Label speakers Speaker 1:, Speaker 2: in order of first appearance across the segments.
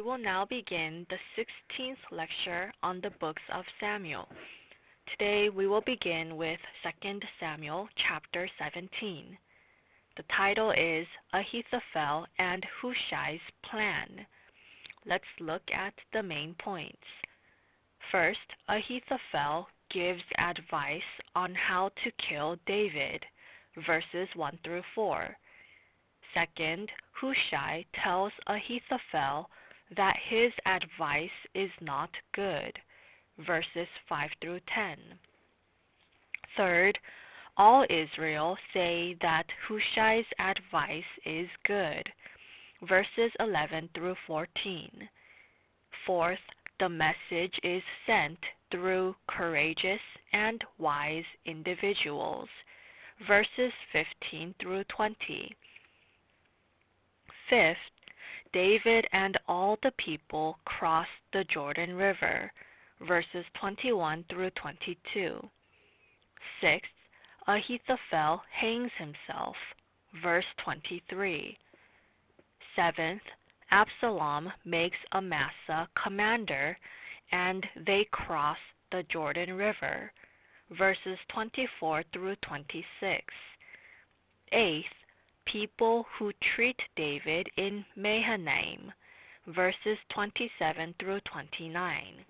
Speaker 1: will now begin the 16th lecture on the books of Samuel. Today we will begin with 2 Samuel chapter 17. The title is Ahithophel and Hushai's Plan. Let's look at the main points. First, Ahithophel gives advice on how to kill David, verses 1 through 4. Second, Hushai tells Ahithophel that his advice is not good, verses 5 through 10. Third, all Israel say that Hushai's advice is good, verses 11 through 14. Fourth, the message is sent through courageous and wise individuals, verses 15 through 20. Fifth, David and all the people crossed the Jordan River, verses 21 through 22. Sixth, Ahithophel hangs himself, verse 23. Seventh, Absalom makes Amasa commander, and they cross the Jordan River, verses 24 through 26. Eighth, people who treat David in Mahanaim, verses 27 through 29.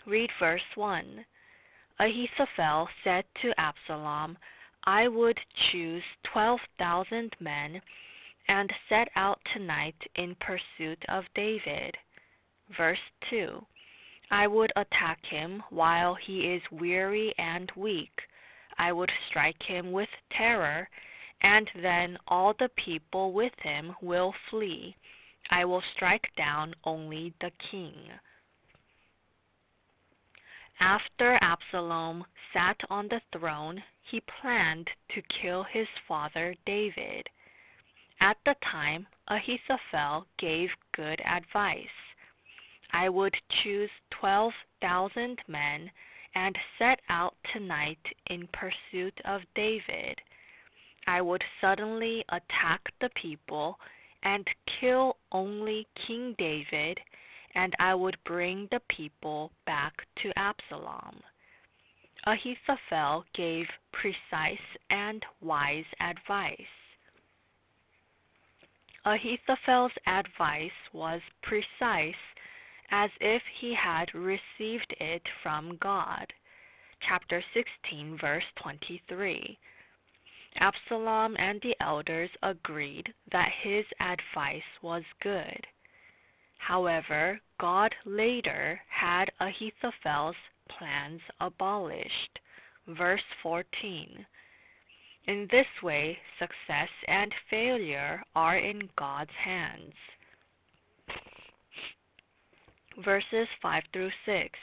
Speaker 1: Read verse 1. Ahithophel said to Absalom, I would choose 12,000 men and set out tonight in pursuit of David. Verse 2. I would attack him while he is weary and weak. I would strike him with terror, and then all the people with him will flee. I will strike down only the king. After Absalom sat on the throne, he planned to kill his father David. At the time, Ahithophel gave good advice. I would choose 12,000 men and set out tonight in pursuit of David. I would suddenly attack the people and kill only King David, and I would bring the people back to Absalom. Ahithophel gave precise and wise advice. Ahithophel's advice was precise, as if he had received it from God. Chapter 16, verse 23. Absalom and the elders agreed that his advice was good. However, God later had Ahithophel's plans abolished. Verse 14. In this way, success and failure are in God's hands. Verses 5 through 6.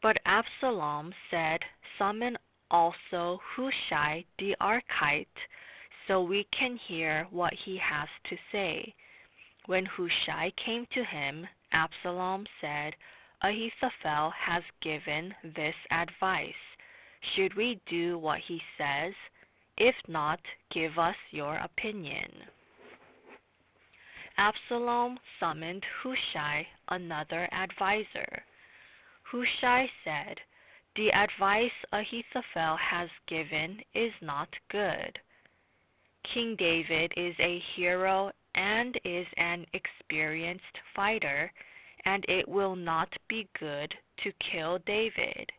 Speaker 1: But Absalom said, Summon also Hushai the Archite, so we can hear what he has to say. When Hushai came to him, Absalom said, Ahithophel has given this advice. Should we do what he says? If not, give us your opinion. Absalom summoned Hushai, another adviser. Hushai said, The advice Ahithophel has given is not good. King David is a hero and is an experienced fighter, and it will not be good to kill David.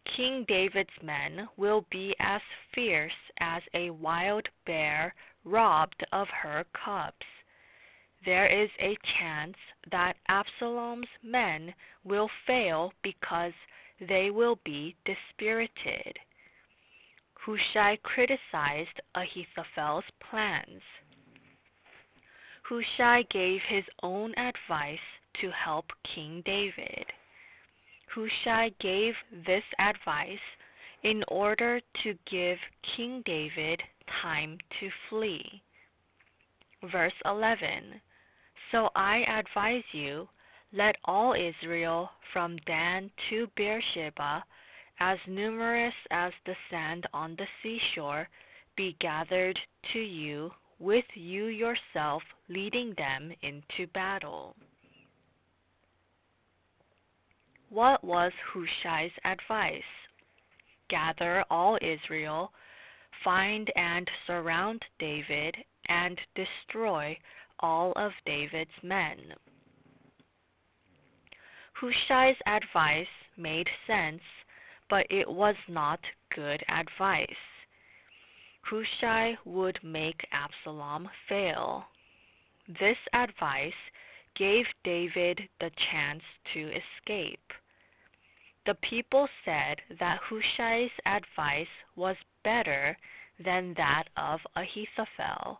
Speaker 1: King David's men will be as fierce as a wild bear robbed of her cubs. There is a chance that Absalom's men will fail because they will be dispirited. Hushai criticized Ahithophel's plans. Hushai gave his own advice to help King David. Hushai gave this advice in order to give King David time to flee. Verse 11. So I advise you, let all Israel from Dan to Beersheba, as numerous as the sand on the seashore, be gathered to you with you yourself leading them into battle. What was Hushai's advice? Gather all Israel, find and surround David, and destroy all of David's men. Hushai's advice made sense, but it was not good advice. Hushai would make Absalom fail. This advice gave David the chance to escape. The people said that Hushai's advice was better than that of Ahithophel.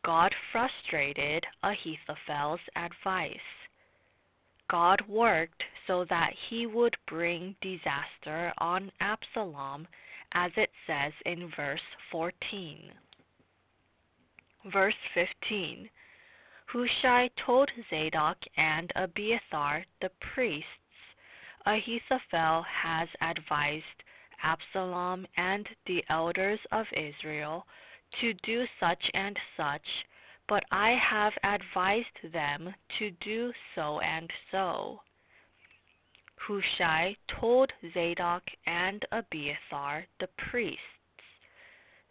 Speaker 1: God frustrated Ahithophel's advice. God worked so that he would bring disaster on Absalom, as it says in verse 14. Verse 15. Hushai told Zadok and Abiathar the priests, Ahithophel has advised Absalom and the elders of Israel to do such and such, but I have advised them to do so and so. Hushai told Zadok and Abiathar the priests.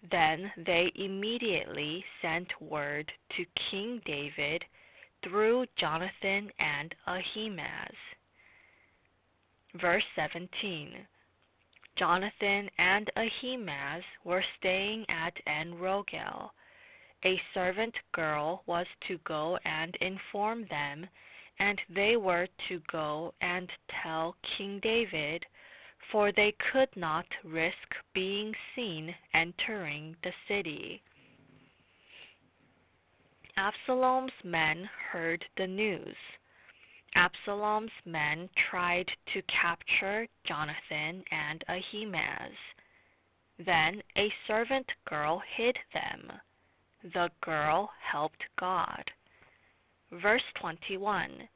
Speaker 1: Then they immediately sent word to King David through Jonathan and Ahimaaz. Verse 17. Jonathan and Ahimaaz were staying at En-Rogel. A servant girl was to go and inform them, and they were to go and tell King David, for they could not risk being seen entering the city. Absalom's men heard the news. Absalom's men tried to capture Jonathan and Ahimaaz. Then a servant girl hid them. The girl helped God. Verse 21.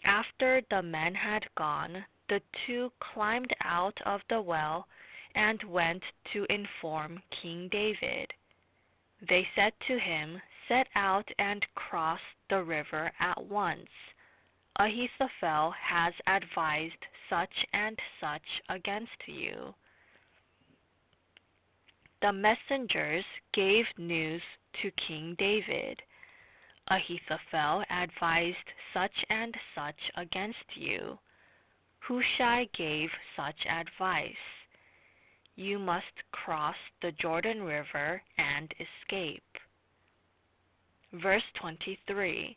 Speaker 1: After the men had gone, the two climbed out of the well and went to inform King David. They said to him, Set out and cross the river at once. Ahithophel has advised such and such against you. The messengers gave news to King David. Ahithophel advised such and such against you. Hushai gave such advice. You must cross the Jordan River and escape. Verse 23.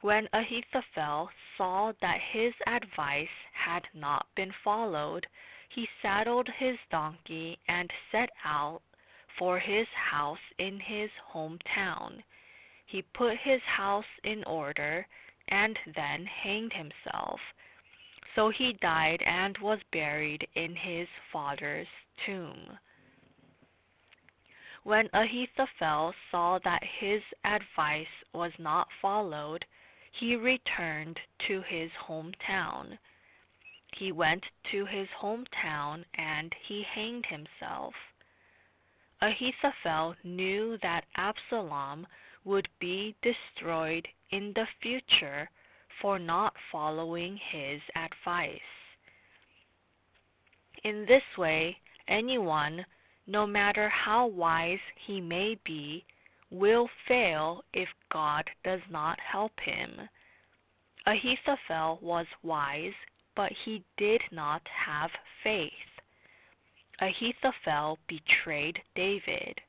Speaker 1: When Ahithophel saw that his advice had not been followed, he saddled his donkey and set out for his house in his hometown. He put his house in order and then hanged himself. So he died and was buried in his father's tomb. When Ahithophel saw that his advice was not followed, he returned to his hometown. He went to his hometown and he hanged himself. Ahithophel knew that Absalom would be destroyed in the future for not following his advice. In this way, anyone, no matter how wise he may be, will fail if God does not help him. Ahithophel was wise, but he did not have faith. Ahithophel betrayed David.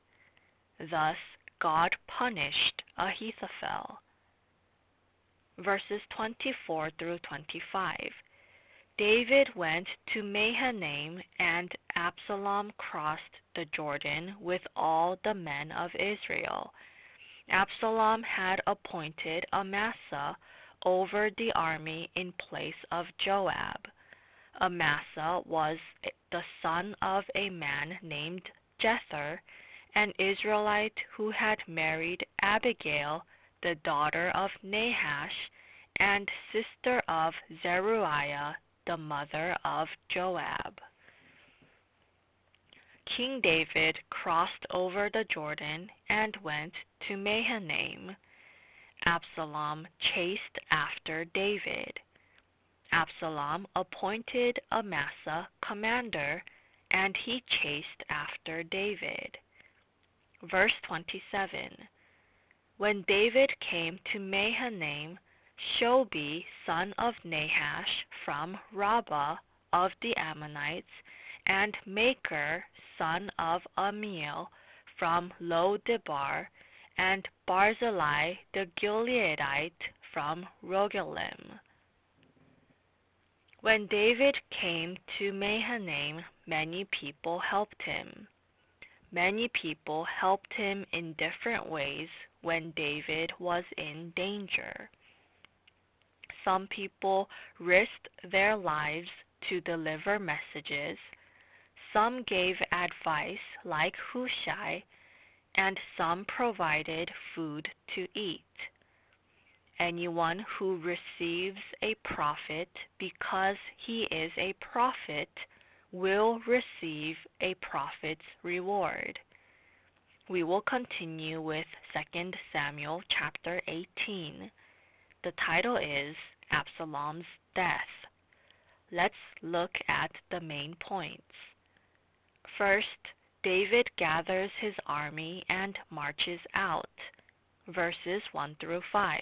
Speaker 1: Thus, God punished Ahithophel. Verses 24 through 25. David went to Mahanaim, and Absalom crossed the Jordan with all the men of Israel. Absalom had appointed Amasa over the army in place of Joab. Amasa was the son of a man named Jether, an Israelite who had married Abigail, the daughter of Nahash, and sister of Zeruiah, the mother of Joab. King David crossed over the Jordan and went to Mahanaim. Absalom chased after David. Absalom appointed Amasa commander, and he chased after David. Verse 27. When David came to Mahanaim, Shobi, son of Nahash, from Rabbah of the Ammonites, and Makir, son of Amiel, from Lo-debar, and Barzillai the Gileadite from Rogelim. When David came to Mahanaim, many people helped him. Many people helped him in different ways when David was in danger. Some people risked their lives to deliver messages. Some gave advice like Hushai, and some provided food to eat. Anyone who receives a prophet because he is a prophet will receive a prophet's reward. We will continue with 2 Samuel chapter 18. The title is Absalom's Death. Let's look at the main points. First, David gathers his army and marches out. Verses 1 through 5.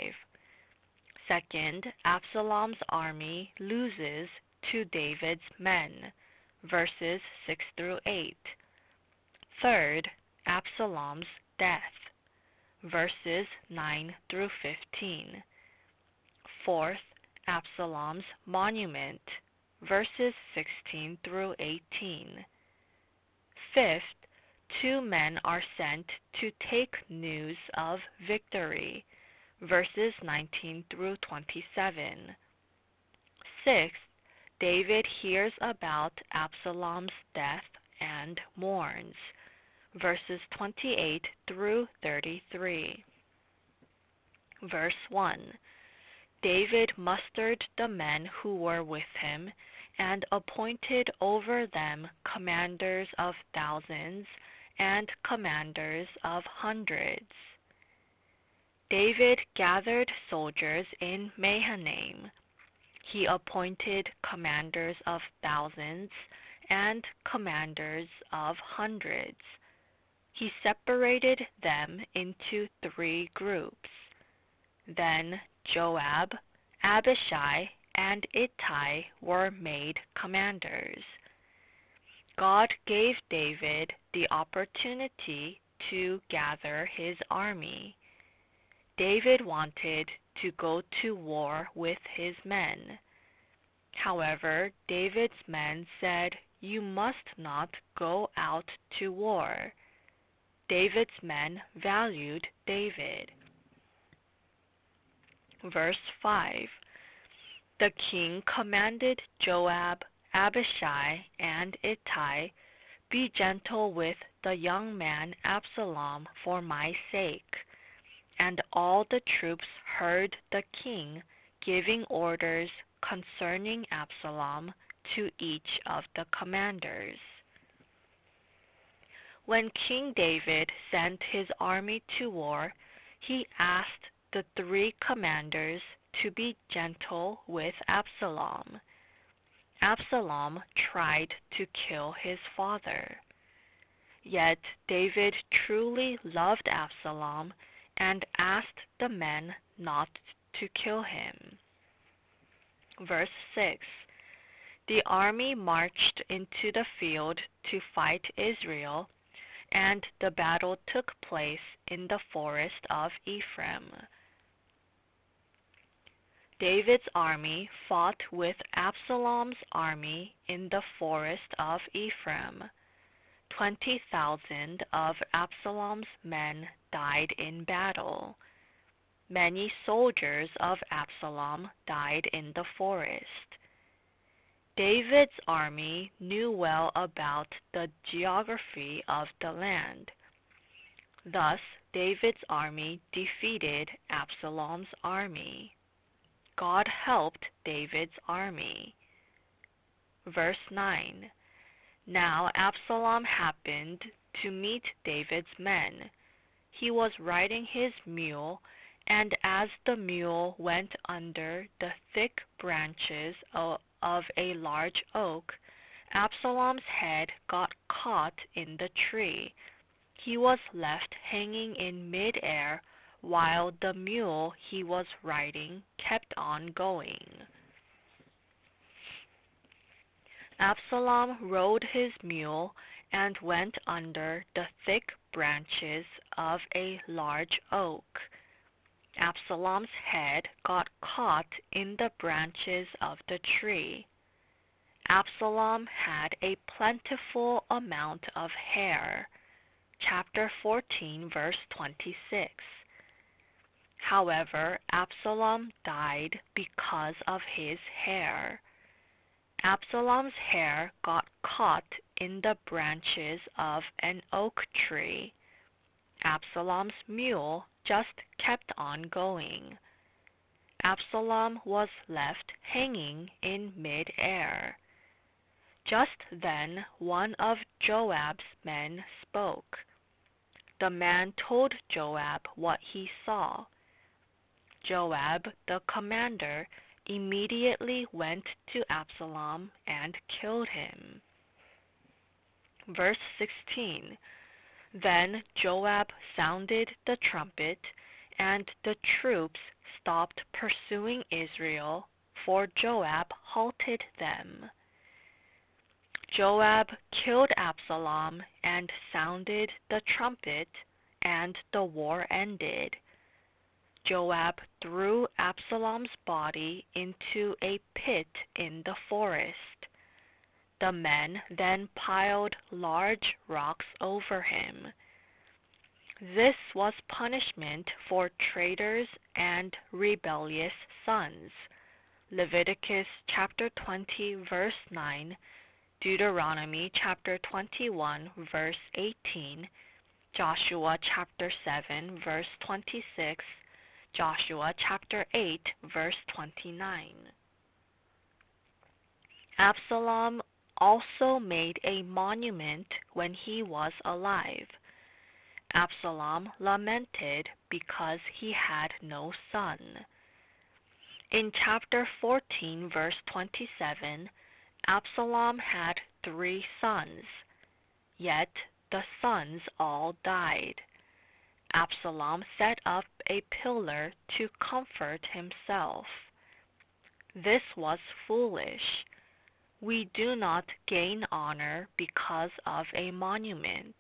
Speaker 1: Second, Absalom's army loses to David's men. Verses 6 through 8. Third, Absalom's death. Verses 9 through 15. Fourth, Absalom's monument. Verses 16 through 18. Fifth, two men are sent to take news of victory. Verses 19 through 27. Sixth, David hears about Absalom's death and mourns. Verses 28 through 33. Verse 1. David mustered the men who were with him and appointed over them commanders of thousands and commanders of hundreds. David gathered soldiers in Mahanaim. He appointed commanders of thousands and commanders of hundreds. He separated them into 3 groups. Then Joab, Abishai, and Ittai were made commanders. God gave David the opportunity to gather his army. David wanted to go to war with his men. However, David's men said, "You must not go out to war." David's men valued David. Verse 5. The king commanded Joab, Abishai, and Ittai, "Be gentle with the young man Absalom for my sake." And all the troops heard the king giving orders concerning Absalom to each of the commanders. When King David sent his army to war, he asked the 3 commanders to be gentle with Absalom. Absalom tried to kill his father. Yet David truly loved Absalom and asked the men not to kill him. Verse 6. The army marched into the field to fight Israel, and the battle took place in the forest of Ephraim. David's army fought with Absalom's army in the forest of Ephraim. 20,000 of Absalom's men died in battle. Many soldiers of Absalom died in the forest. David's army knew well about the geography of the land. Thus, David's army defeated Absalom's army. God helped David's army. Verse 9. Now Absalom happened to meet David's men. He was riding his mule, and as the mule went under the thick branches of a large oak, Absalom's head got caught in the tree. He was left hanging in mid-air while the mule he was riding kept on going. Absalom rode his mule and went under the thick branches of a large oak. Absalom's head got caught in the branches of the tree. Absalom had a plentiful amount of hair. Chapter 14, verse 26. However, Absalom died because of his hair. Absalom's hair got caught in the branches of an oak tree. Absalom's mule just kept on going. Absalom was left hanging in mid-air. Just then one of Joab's men spoke. The man told Joab what he saw. Joab, the commander, immediately went to Absalom and killed him. Verse 16. Then Joab sounded the trumpet, and the troops stopped pursuing Israel, for Joab halted them. Joab killed Absalom and sounded the trumpet, and the war ended. Joab threw Absalom's body into a pit in the forest. The men then piled large rocks over him. This was punishment for traitors and rebellious sons. Leviticus chapter 20 verse 9, Deuteronomy chapter 21 verse 18, Joshua chapter 7 verse 26, Joshua chapter 8 verse 29. Absalom also made a monument when he was alive. Absalom lamented because he had no son. In chapter 14 verse 27, Absalom had 3 sons, yet the sons all died. Absalom set up a pillar to comfort himself. This was foolish. We do not gain honor because of a monument.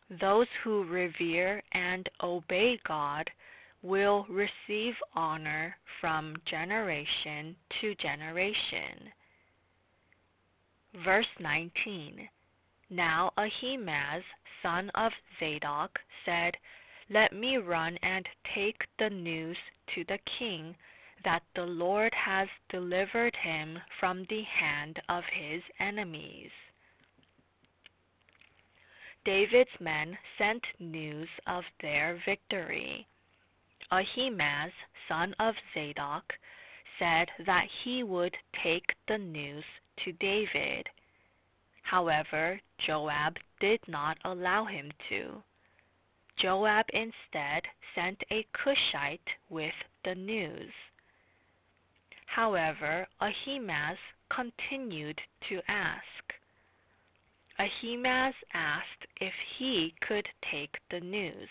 Speaker 1: Those who revere and obey God will receive honor from generation to generation. Verse 19. Now Ahimaaz, son of Zadok, said, "Let me run and take the news to the king that the Lord has delivered him from the hand of his enemies." David's men sent news of their victory. Ahimaaz, son of Zadok, said that he would take the news to David. However, Joab did not allow him to. Joab instead sent a Cushite with the news. However, Ahimaaz continued to ask. Ahimaaz asked if he could take the news.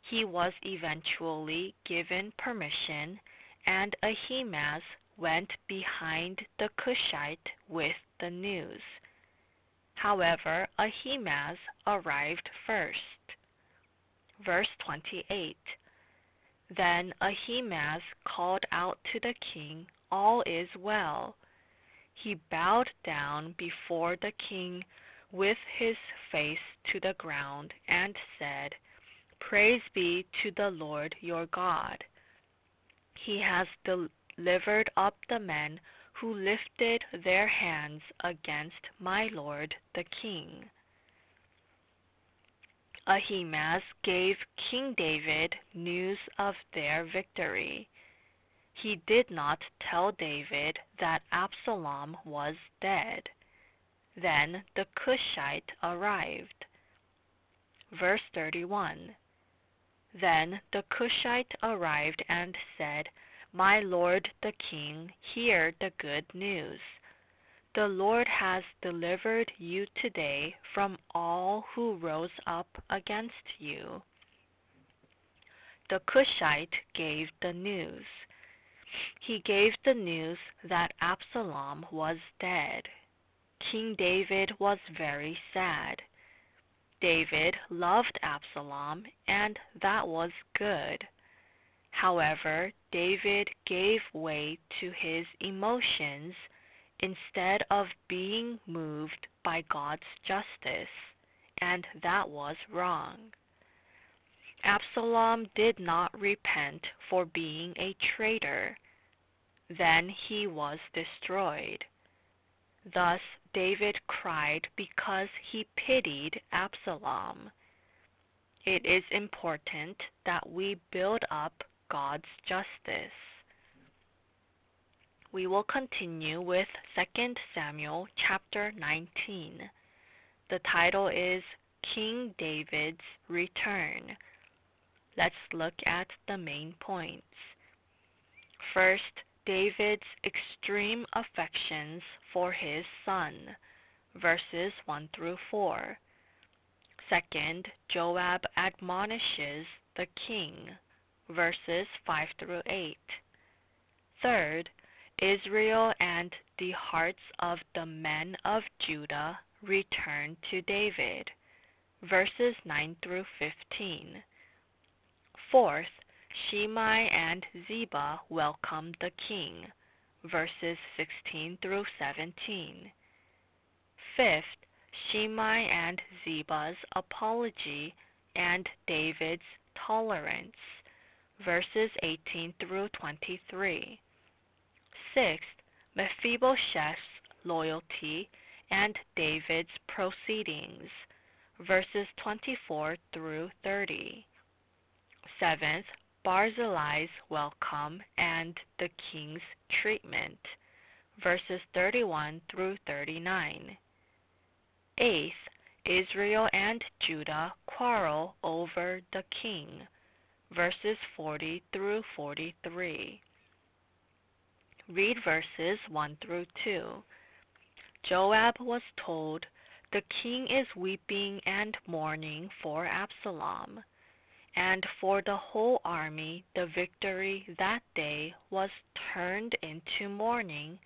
Speaker 1: He was eventually given permission, and Ahimaaz went behind the Cushite with the news. However, Ahimaaz arrived first. Verse 28. Then Ahimaaz called out to the king, "All is well." He bowed down before the king with his face to the ground and said, "Praise be to the Lord your God. He has delivered up the men who lifted their hands against my lord the king." Ahimaaz gave King David news of their victory. He did not tell David that Absalom was dead. Then the Cushite arrived. Verse 31. Then the Cushite arrived and said, My lord the king, hear the good news. The Lord has delivered you today from all who rose up against you. The Cushite gave the news. He gave the news that Absalom was dead. King David was very sad. David loved Absalom, and that was good. However, David gave way to his emotions instead of being moved by God's justice, and that was wrong. Absalom did not repent for being a traitor. Then he was destroyed. Thus David cried because he pitied Absalom. It is important that we build up God's justice. We will continue with 2 Samuel chapter 19. The title is King David's Return. Let's look at the main points. First, David's extreme affections for his son, verses 1 through 4. Second, Joab admonishes the king, verses 5 through 8. Third, Israel and the hearts of the men of Judah return to David, verses 9 through 15. Fourth, Shimei and Ziba welcome the king, verses 16 through 17. Fifth, Shimei and Ziba's apology and David's tolerance, verses 18 through 23. Sixth, Mephibosheth's loyalty and David's proceedings, verses 24 through 30. Seventh, Barzillai's welcome and the king's treatment, verses 31 through 39. Eighth, Israel and Judah quarrel over the king, verses 40 through 43. Read verses 1 through 2. Joab was told, The king is weeping and mourning for Absalom. And for the whole army the victory that day was turned into mourning,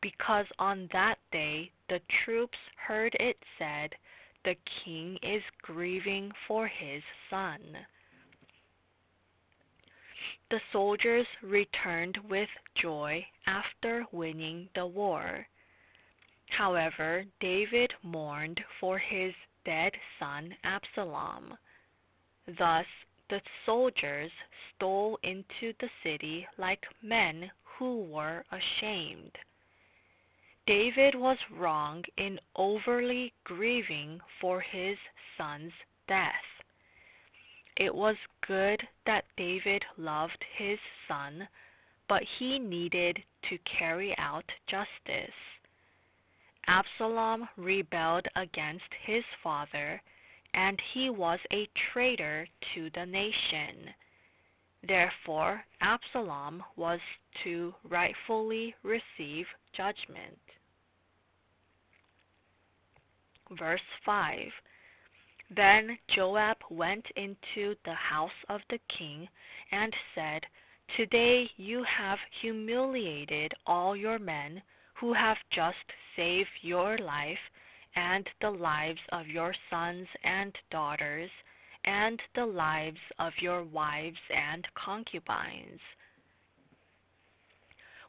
Speaker 1: because on that day the troops heard it said, The king is grieving for his son. The soldiers returned with joy after winning the war. However, David mourned for his dead son Absalom. Thus the soldiers stole into the city like men who were ashamed. David was wrong in overly grieving for his son's death. It was good that David loved his son, but he needed to carry out justice. Absalom rebelled against his father, and he was a traitor to the nation. Therefore, Absalom was to rightfully receive judgment. Verse 5. Then Joab went into the house of the king and said, Today you have humiliated all your men who have just saved your life and the lives of your sons and daughters, and the lives of your wives and concubines.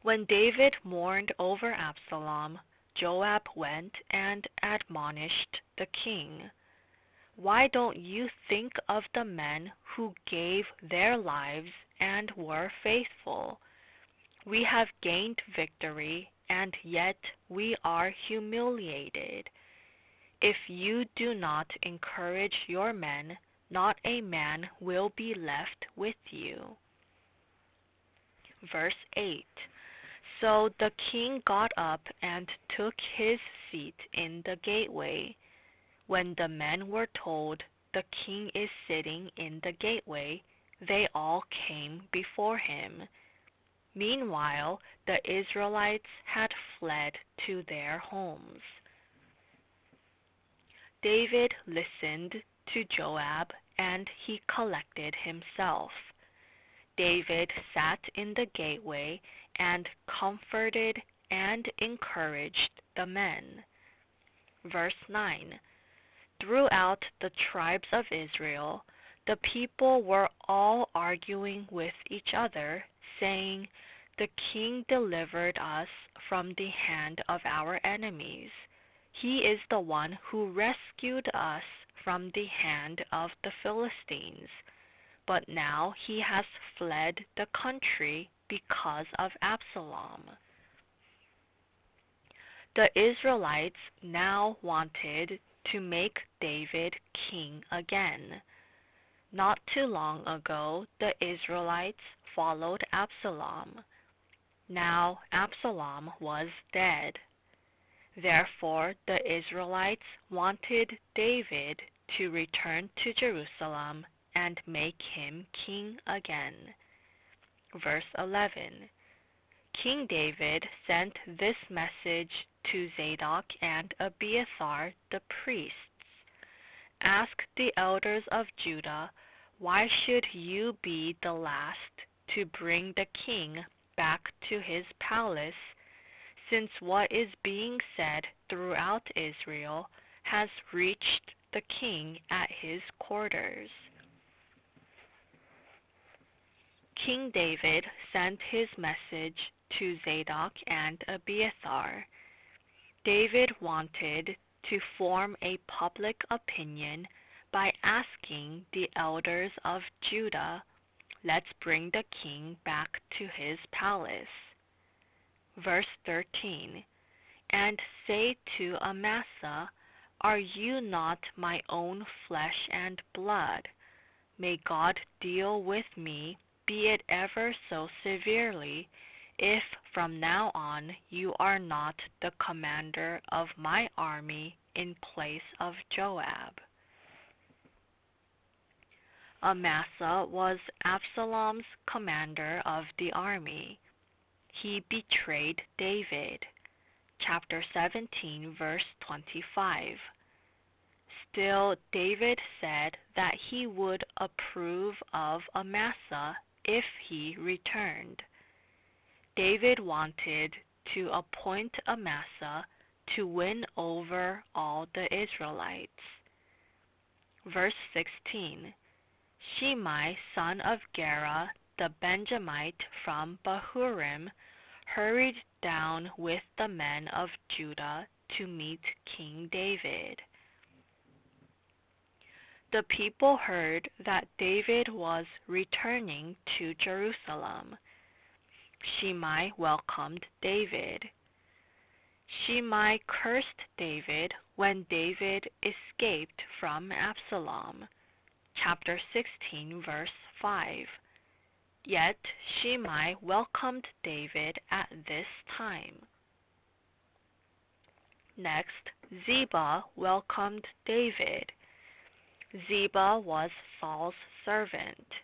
Speaker 1: When David mourned over Absalom, Joab went and admonished the king. Why don't you think of the men who gave their lives and were faithful? We have gained victory, and yet we are humiliated. If you do not encourage your men, not a man will be left with you. Verse 8. So the king got up and took his seat in the gateway. When the men were told, "The king is sitting in the gateway," they all came before him. Meanwhile, the Israelites had fled to their homes. David listened to Joab, and he collected himself. David sat in the gateway and comforted and encouraged the men. Verse 9. Throughout the tribes of Israel, the people were all arguing with each other, saying, "The king delivered us from the hand of our enemies. He is the one who rescued us from the hand of the Philistines. But now he has fled the country because of Absalom." The Israelites now wanted to make David king again. Not too long ago, the Israelites followed Absalom. Now Absalom was dead. Therefore, the Israelites wanted David to return to Jerusalem and make him king again. Verse 11. King David sent this message to Zadok and Abiathar the priests. "Ask the elders of Judah, why should you be the last to bring the king back to his palace, since what is being said throughout Israel has reached the king at his quarters?" King David sent his message to Zadok and Abiathar. David wanted to form a public opinion by asking the elders of Judah, "Let's bring the king back to his palace." Verse 13. "And say to Amasa, 'Are you not my own flesh and blood? May God deal with me, be it ever so severely, if from now on you are not the commander of my army in place of Joab.'" Amasa was Absalom's commander of the army. He betrayed David. Chapter 17, verse 25. Still, David said that he would approve of Amasa if he returned. David wanted to appoint Amasa to win over all the Israelites. Verse 16. Shimei, son of Gera, the Benjamite from Bahurim, hurried down with the men of Judah to meet King David. The people heard that David was returning to Jerusalem. Shimei welcomed David. Shimei cursed David when David escaped from Absalom. Chapter 16, verse 5. Yet Shimei welcomed David at this time. Next, Ziba welcomed David. Ziba was Saul's servant.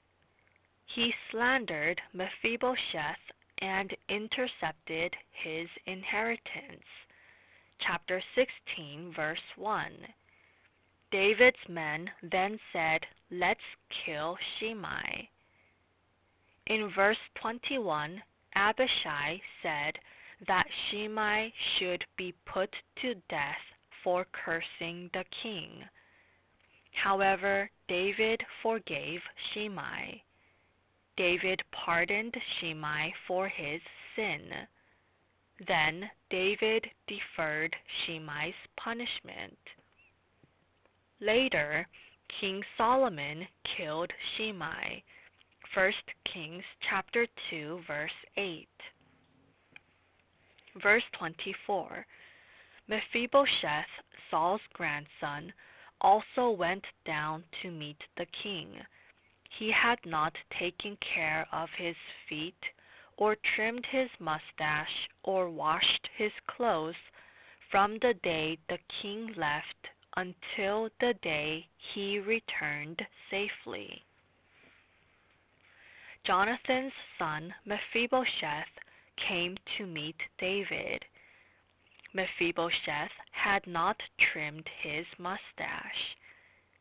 Speaker 1: He slandered Mephibosheth and intercepted his inheritance. Chapter 16, verse 1. David's men then said, "Let's kill Shimei." In verse 21, Abishai said that Shimei should be put to death for cursing the king. However, David forgave Shimei. David pardoned Shimei for his sin. Then David deferred Shimei's punishment. Later, King Solomon killed Shimei. 1 Kings chapter 2, verse 8. Verse 24. Mephibosheth, Saul's grandson, also went down to meet the king. He had not taken care of his feet or trimmed his mustache, or washed his clothes from the day the king left until the day he returned safely. Jonathan's son Mephibosheth came to meet David. Mephibosheth had not trimmed his mustache.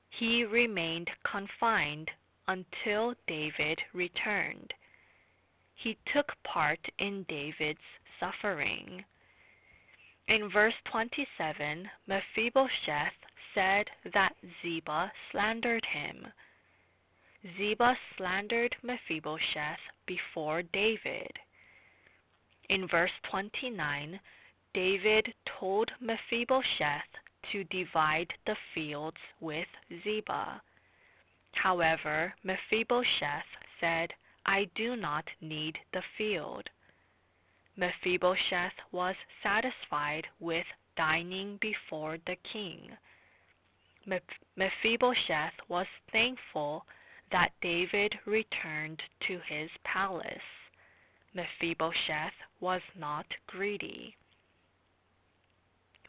Speaker 1: He remained confined until David returned. He took part in David's suffering. In verse 27, Mephibosheth said that Ziba slandered him. Ziba slandered Mephibosheth before David. In verse 29, David told Mephibosheth to divide the fields with Ziba. However, Mephibosheth said, "I do not need the field." Mephibosheth was satisfied with dining before the king. Mephibosheth was thankful that David returned to his palace. Mephibosheth was not greedy.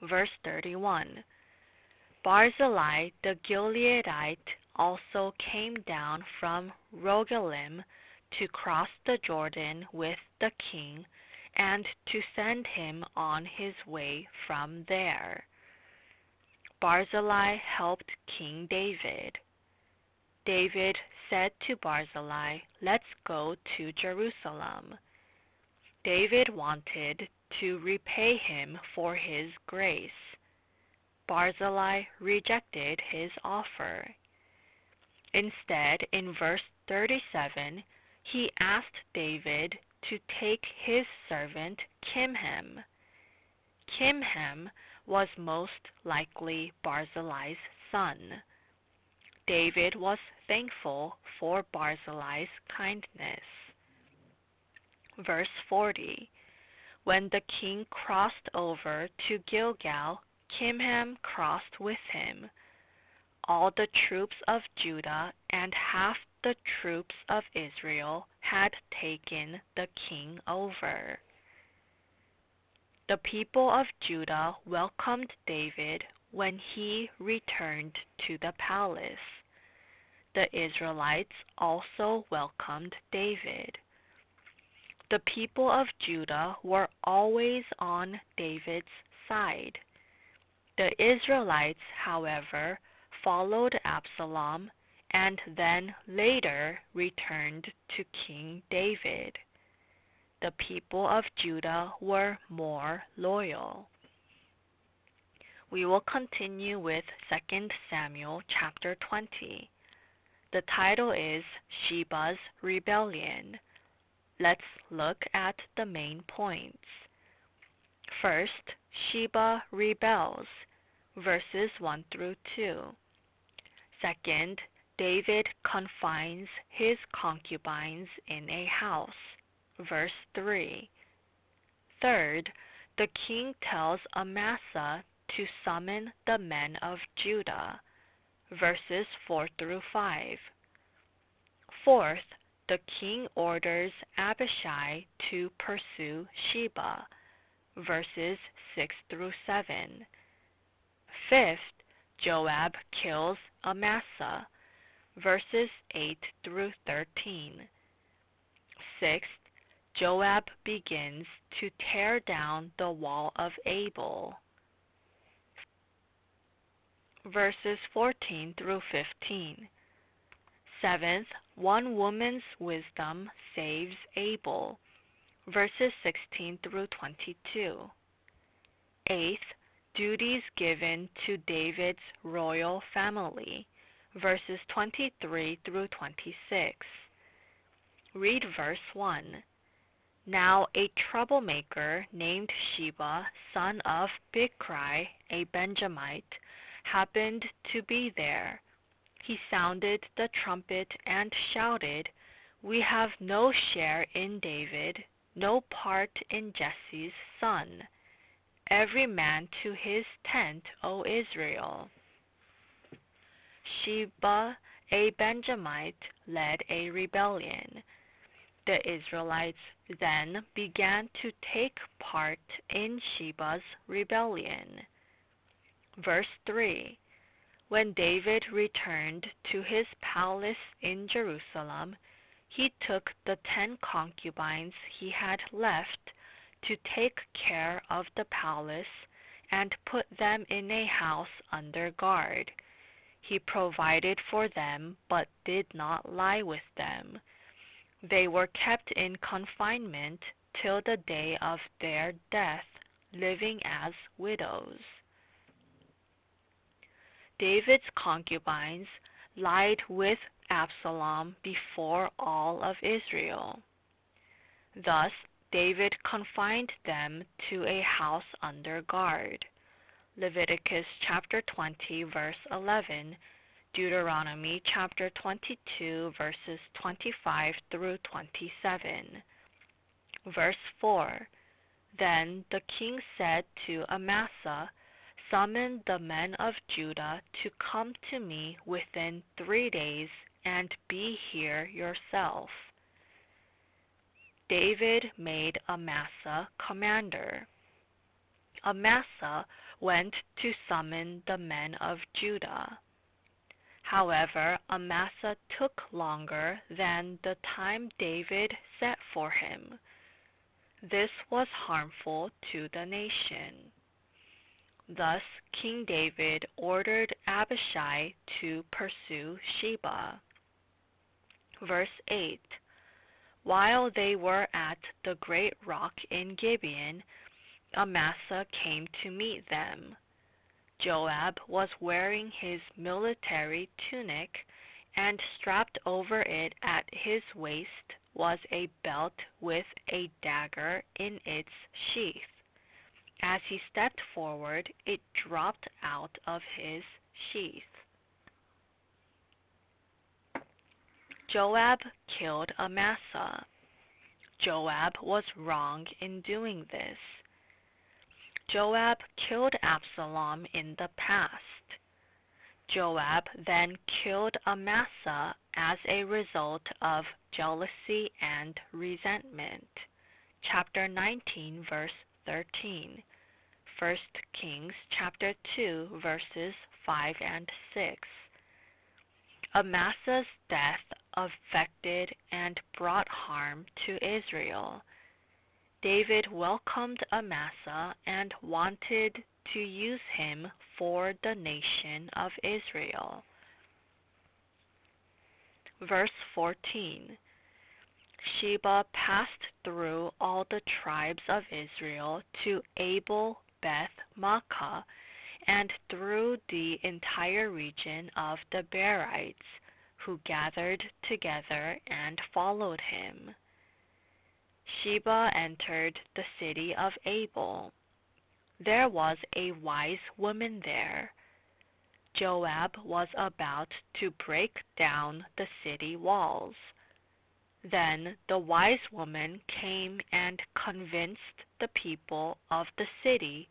Speaker 1: Verse 31. Barzillai the Gileadite also came down from Rogelim to cross the Jordan with the king and to send him on his way from there. Barzillai helped King David. David said to Barzillai, "Let's go to Jerusalem." David wanted to repay him for his grace. Barzillai rejected his offer. Instead, in verse 37, he asked David to take his servant Kimham. Kimham was most likely Barzillai's son. David was thankful for Barzillai's kindness. Verse 40. When the king crossed over to Gilgal, Kimham crossed with him. All the troops of Judah and half the troops of Israel had taken the king over. The people of Judah welcomed David when he returned to the palace. The Israelites also welcomed David. The people of Judah were always on David's side. The Israelites, however, followed Absalom and then later returned to King David. The people of Judah were more loyal. We will continue with 2 Samuel chapter 20. The title is Sheba's Rebellion. Let's look at the main points. First, Sheba rebels, verses 1 through 2. Second, David confines his concubines in a house, verse 3. Third, the king tells Amasa to summon the men of Judah, verses 4 through 5. Fourth, the king orders Abishai to pursue Sheba, verses 6 through 7. Fifth, Joab kills Amasa, verses 8 through 13. Sixth, Joab begins to tear down the wall of Abel, verses 14 through 15. Seventh, one woman's wisdom saves Abel, verses 16 through 22. Eighth, duties given to David's royal family, verses 23 through 26. Read verse 1. Now a troublemaker named Sheba, son of Bichri, a Benjamite, happened to be there. He sounded the trumpet and shouted, "We have no share in David, no part in Jesse's son. Every man to his tent, O Israel." Sheba, a Benjamite, led a rebellion. The Israelites then began to take part in Sheba's rebellion. Verse 3. When David returned to his palace in Jerusalem, he took the 10 concubines he had left to take care of the palace and put them in a house under guard. He provided for them but did not lie with them. They were kept in confinement till the day of their death, living as widows. David's concubines lied with Absalom before all of Israel. Thus David confined them to a house under guard. Leviticus chapter 20 verse 11, Deuteronomy chapter 22 verses 25 through 27. Verse 4. Then the king said to Amasa, "Summon the men of Judah to come to me within 3 days, and be here yourself." David made Amasa commander. Amasa went to summon the men of Judah. However, Amasa took longer than the time David set for him. This was harmful to the nation. Thus King David ordered Abishai to pursue Sheba. Verse 8. While they were at the great rock in Gibeon, Amasa came to meet them. Joab was wearing his military tunic, and strapped over it at his waist was a belt with a dagger in its sheath. As he stepped forward, it dropped out of his sheath. Joab killed Amasa. Joab was wrong in doing this. Joab killed Absalom in the past. Joab then killed Amasa as a result of jealousy and resentment. Chapter 19, verse 13. 1 Kings chapter 2, verses 5 and 6. Amasa's death affected and brought harm to Israel. David welcomed Amasa and wanted to use him for the nation of Israel. Verse 14. Sheba passed through all the tribes of Israel to Abel Beth Maachah, and through the entire region of the Berites, who gathered together and followed him. Sheba entered the city of Abel. There was a wise woman there. Joab was about to break down the city walls. Then the wise woman came and convinced the people of the city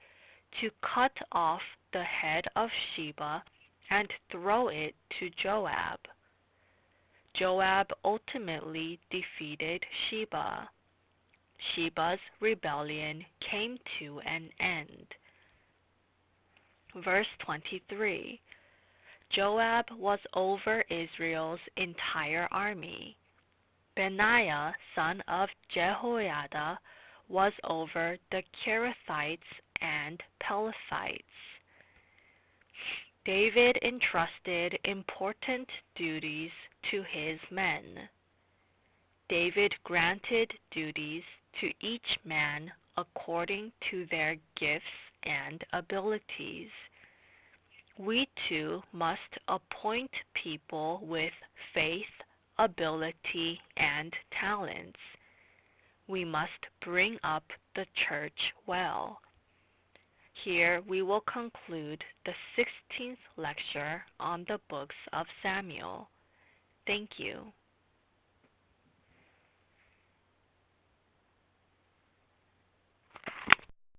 Speaker 1: to cut off the head of Sheba and throw it to Joab. Joab ultimately defeated Sheba. Sheba's rebellion came to an end. Verse 23. Joab was over Israel's entire army. Benaiah, son of Jehoiada, was over the Kerethites and Pelethites. David entrusted important duties to his men. David granted duties to each man according to their gifts and abilities. We too must appoint people with faith, ability, and talents. We must bring up the church well. Here we will conclude the 16th lecture on the books of Samuel. Thank you.